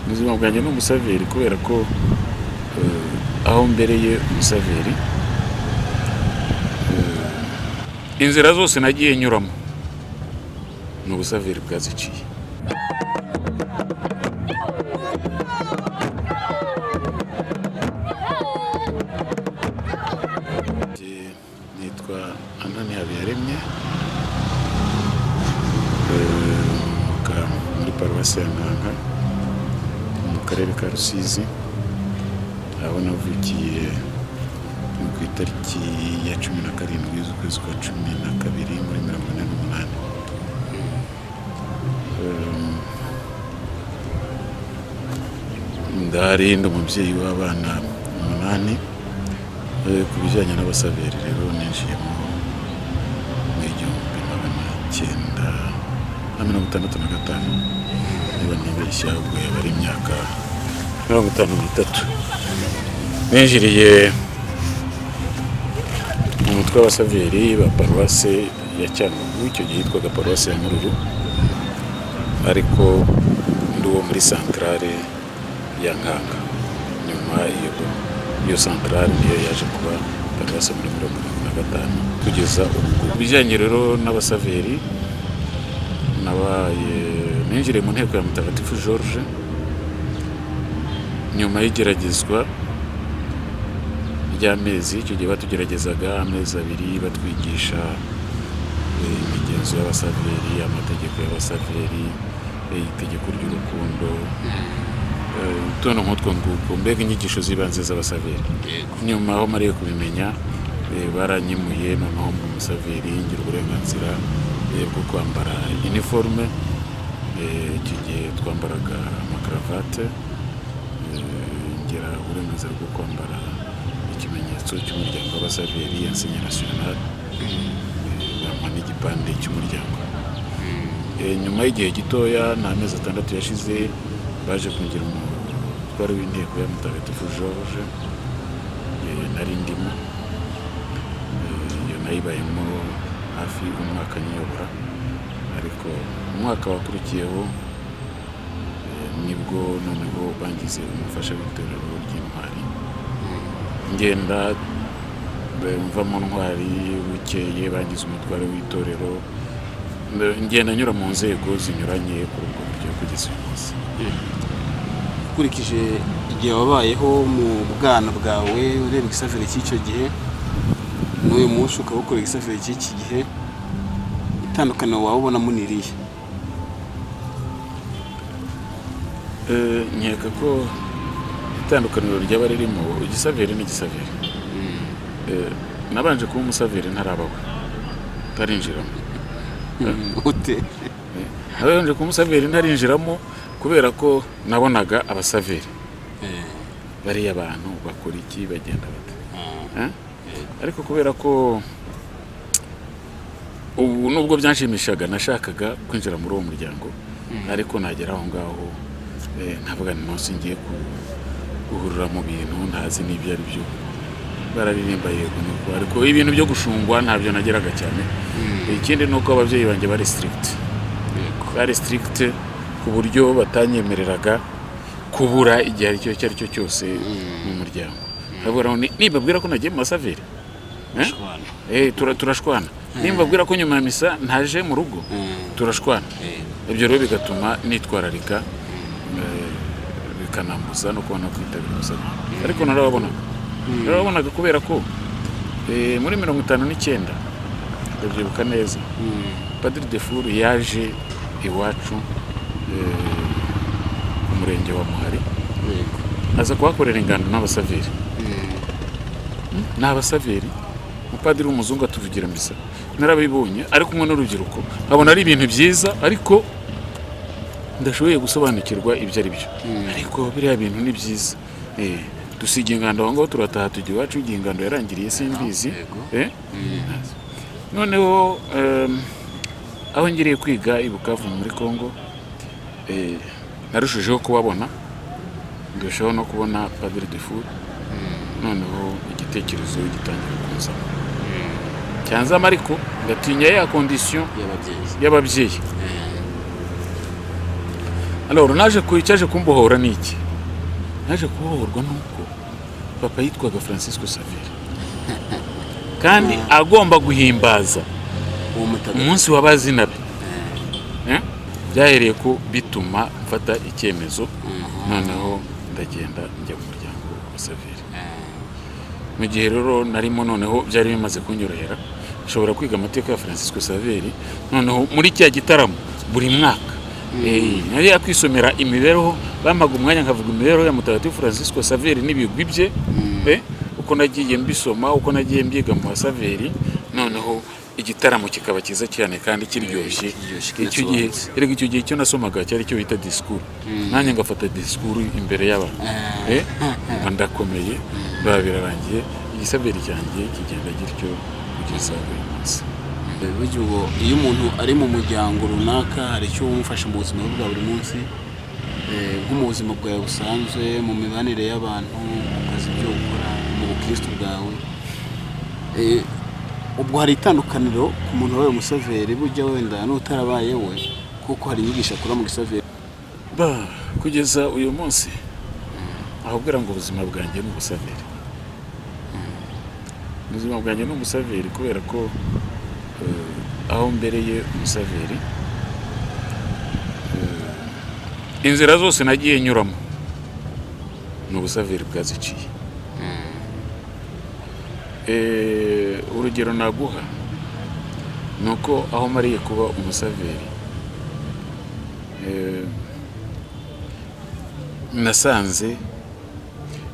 ubuzima bwanjye ni umusaveri kubera ko aho mbereye umusaveri inzira zose nagiye nyuramo ni ubusaveri bwaziciye. Nitwa Anani Habiyaremye, muri paruwasi ya Nkanga mu karere ka Rusizi, aho navukiye ku itariki ya 17 z'ukwezi kwa 12 muri 1948. Ndari ndi umubyeyi w'abana 8. Ku bijyanye n'abasaveri rero ninjiyemo mu 1965 niba nibeshya, ubwo yaba ari imyaka 53. Ninjiriye mu mutwe w'abasaveri ba paruwase ya Cyangugu, icyo gihe yitwaga paruwase ya Mururu, ariko ndi uwo muri santrale ya Nkanga. Nyuma iyo santrale niyo yaje kuba paruwase muri 1945 kugeza ubu. Bijyanye rero n'abasaveri, ninjiriye mu nteko ya Mutagatifu George nyuma y'igeragezwa ry'amezi. Icyo gihe batugeragezaga amezi 2 batwigisha imigenzo y'abasaveri, amategeko y'abasaveri, itegeko ry'urukundo, utuntu nk'utwo nguko, mbega inyigisho z'ibanze z'abasaveri. Nyuma aho mariye kubimenya, baranyimuye noneho mu musaveri ngira uburenganzira bwo kwambara uniforme. Icyo gihe twambaraga amakaravate, ngira uburenganzira bwo kwambara ikimenyetso cy'umuryango w'abasaveri, enseigné national, bampa n'igipande cy'umuryango. Nyuma y'igihe gitoya, n'amezi 6 yashize, baje kungira umutware w'inteko ya Mutagatifu George, nari ndimo. Iyo nayibayemo hafi umwaka nyiyobora, ariko umwaka wakurikiyeho nibwo noneho bangize umufasha w'itorero ry'intwari. Ngenda mva mu ntwari, bukeye bangize umutware w'itorero, ngenda nyura mu nzego zinyuranye kuri ubwo buryo kugeza uyu munsi. Ukurikije igihe wabayeho mu bwana bwawe ureba igisaveri cy'icyo gihe n'uyu munsi ukaba ukora igisaveri cy'iki gihe, itandukaniro waba ubona muniriye? Nkeka ko itandukaniro ryaba ririmo igisaveri n'igisaveri. Nabanje kuba umusaveri ntarabawe, tarinjiramo. Ute? Nabanje kuba umusaveri ntarinjiramo kubera ko nabonaga abasaveri bariya abantu bakora iki, bagenda bate. Ariko kubera ko ubu nubwo byanshimishaga, nashakaga kwinjira muri uwo muryango, ariko nagera aho ngaho nkavuga nti ngiye guhurira mu bintu ntazi n'ibyo ari byo. Bararirimba yego nuko, ariko ibintu byo gushungwa ntabyo nageraga cyane. Ikindi nuko ababyeyi banjye bari strict ku buryo batanyemereraga kubura igihe icyo ari cyo cyose mu muryango. Nibabwira ko nagiye mu masaveri, turashwana. Nimbabwira ko nyuma ya misa ntaje mu rugo, turashwana. Ibyo rero bigatuma nitwararika, bikanambuza no kubona kwitabira umusaveri. Ariko narababonaga kubera ko muri 59 ndabyibuka neza, Padiri Defuru yaje iwacu ku murenge wa Muhari, aza kuhakorera ingando n'abasaveri. N'abasaveri, umupadiri w'umuzungu atuvugira misa, narabibonye ari kumwe n'urubyiruko, abona ari ibintu byiza, ariko ndashoboye gusobanukirwa ibyo ari byo. Ariko biriya bintu ni byiza. Dusiga ingando aho ngaho, turataha tujya iwacu, igihe ingando yarangiriye simbizi. Noneho aho ngiriye kwiga i Bukavu muri Congo, narushijeho kubabona, ndushaho no kubona Padiri Defuru. Noneho igitekerezo gitangira kunzamo, cyanzamo, ariko ngatinya ya condition y'ababyeyi. alors naje cyaje kumbohora niki, naje kubohorwa nuko papa yitwaga Francisco Xavier kandi agomba guhimbaza uwo mutagatifu umunsi w'abazina be. Byahereye ko bituma mfata icyemezo, noneho ndagenda njya mu muryango wa Xavier. Mu gihe rero narimo noneho byari bimaze kunyorohera, nshobora kwiga amateka ya Francisco Xavier, noneho muri cya gitaramo buri mwaka nari yakwisomera imibereho, bamaga umwanya nkavuga imibereho ya mutagatifu Francisco Xavier n'ibigwi bye, uko nagiye mbisoma, uko nagiye mbyiga mu Xavier, noneho igitaramo kikaba cyiza cyane kandi kiryoshye. Icyo gihe cyo nasomaga cyari cyo bita discours, nanjye ngafata discours imbere y'abantu, ndakomeye, birarangiye, igisaberi cyanjye kigenda gityo kugeza uyu munsi. Buryo iyo umuntu ari mu muryango runaka hari icyo umufasha mu buzima bwa buri munsi, nko mu buzima bwawe busanzwe, mu mibanire y'abantu, mu kazi byo gukora, mu bukristo bwawe, ubwo hari itandukaniro ku muntu wabaye umusaveri burya wenda n'utarabaye we, kuko hari inyigisho akora mu gisaveri. Kugeza uyu munsi ahubwira ngo ubuzima bwanjye ni ubusaveri, ubuzima bwanjye ni ubusaveri kubera ko aho mbereye umusaveri, inzira zose nagiye nyuramo ni ubusaveri bwaziciye. Urugero naguha ni uko aho mariye kuba umusaveri, nasanze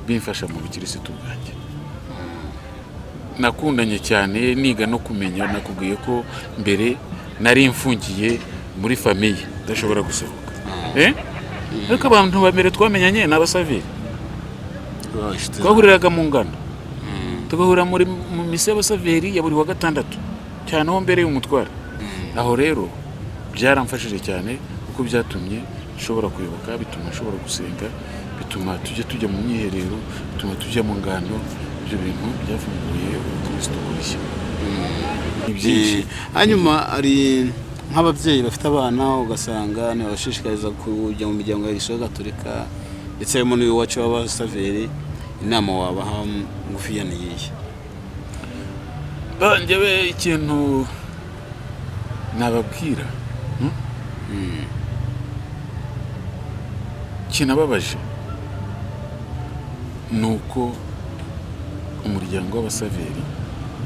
bimfasha mu bukirisitu bwanjye. Nakundanye cyane niga no kumenya, nakubwiye ko mbere nari mfungiye muri famiye ndashobora gusohoka, ariko abantu bamere twamenyanye n'abasaveri, twahuriraga mu ngano, tugahura mu mise y'abasaveri ya buri wa gatandatu cyane aho mbere y'umutware. Aho rero byaramfashije cyane kuko byatumye nshobora kuyoboka, bituma nshobora gusenga, bituma tujya mu myiherero, bituma tujya mu ngano. Ibyo bintu byafunguye ubukristo bushya. Hanyuma ari nk'ababyeyi bafite abana ugasanga ntibabashishikariza kujya mu miryango ya Gisiyo Gatolika, ndetse harimo n'iwacu w'abasaveri, inama wabaha ngufiya ni iyihe? Njyewe ikintu nababwira kinababaje ni uko umuryango w'abasaveri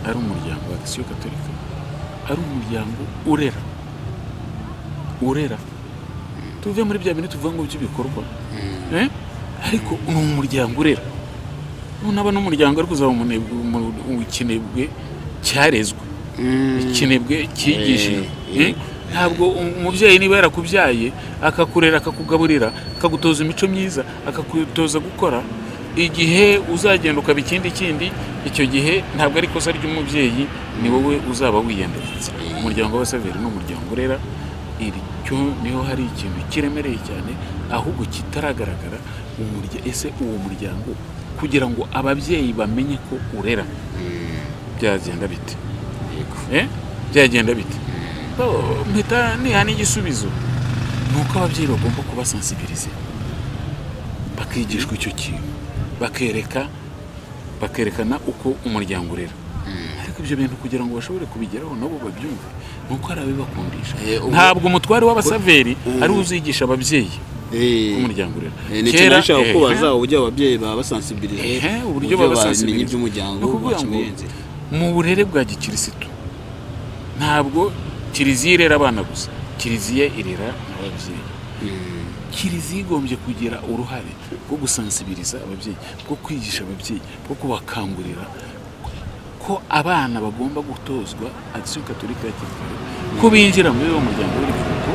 ari umuryango wa Gisiyo Gatolika, ari umuryango urera. Tuve muri bya bintu tuvuga ngo by'ibikorwa, ariko ni umuryango urera. Naba n'umuryango ari kuzaba ukinebwe cyarezwe, ikinebwe cyigishije. Ntabwo umubyeyi niba yarakubyaye akakurera, akakugaburira, akagutoza imico myiza, akagutoza gukora, igihe uzagenda ukaba ikindi, icyo gihe ntabwo ari ikosa ry'umubyeyi, ni wowe uzaba wiyandaritse. Umuryango w'abasaveri ni umuryango urera. Iryo niho hari ikintu kiremereye cyane, ahubwo kitaragaragara. Ese uwo muryango kugira ngo ababyeyi bamenye ko urera byagenda bite? Byagenda bite? Mpita niha n'igisubizo, ni uko ababyeyi bagomba kubasensibilize, bakigishwa icyo kintu, bakerekana uko umuryango urera. Ariko ibyo bintu kugira ngo bashobore kubigeraho nabo babyumve, ni uko ari abibakundisha. Ntabwo umutware w'abasaveri ari uzigisha ababyeyi umuryango urera. Kera nashaka kubaza uburyo ababyeyi babasensibilize, uburyo babasensibilize by'umuryango mu burere bwa gikirisitu. Ntabwo kiliziya irera abana gusa, kiliziya irera n'ababyeyi. Kiliziya igombye kugira uruhare rwo gusensibiliza ababyeyi, rwo kwigisha ababyeyi, rwo kubakangurira ko abana bagomba gutozwa Gisiyo Gatolika ya Kigali, ko binjira muri uwo muryango w'urubyiruko.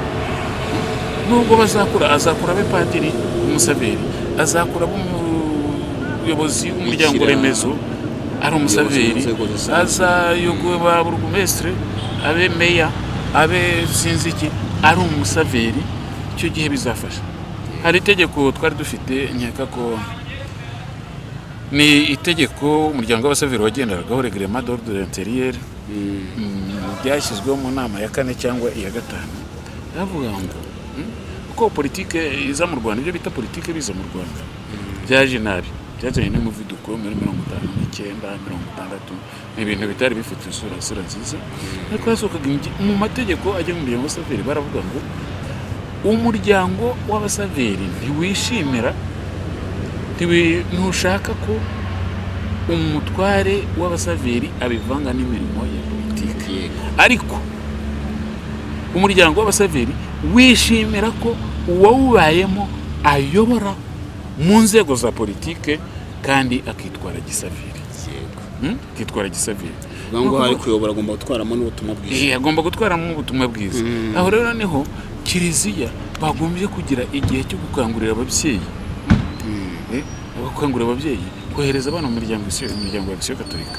Nubwo azakura abe padiri, umusaveri, azakura umuyobozi w'umuryango remezo ari umusaveri, azayogoba burugumestre, abe meya, abe sinzi iki, ari umusaveri. Icyo gihe bizafasha. Hari itegeko twari dufite, nkeka ko ni itegeko umuryango w'abasaveri wagenderagaho, reglement d'ordre intérieur, byashyizweho mu nama ya 4 cyangwa iya 5. Yavuga ngo kuko politike iza mu Rwanda, ibyo bita politike biza mu Rwanda byaje nabi, byazanye n'umuvuduko muri 59 60, ibintu bitari bifite isura nziza. Ariko hasohokaga mu mategeko ajya mu muryango w'abasaveri, baravuga ngo umuryango w'abasaveri ntiwishimira, ntushaka ko umutware w'abasaveri abivanga n'imirimo ya politike, ariko umuryango w'abasaveri wishimira ko uwawubayemo ayobora mu nzego za politike kandi akitwara gisaveri. Akitwara gisaveri ngo hari kuyobora, agomba gutwaramo n'ubutumwa bwiza. Agomba gutwaramo ubutumwa bwiza. Aho rero niho kiliziya bagombye kugira igihe cyo gukangurira ababyeyi, gukangurira ababyeyi kohereza abana mu miryango ya Gisiyo Gatolika.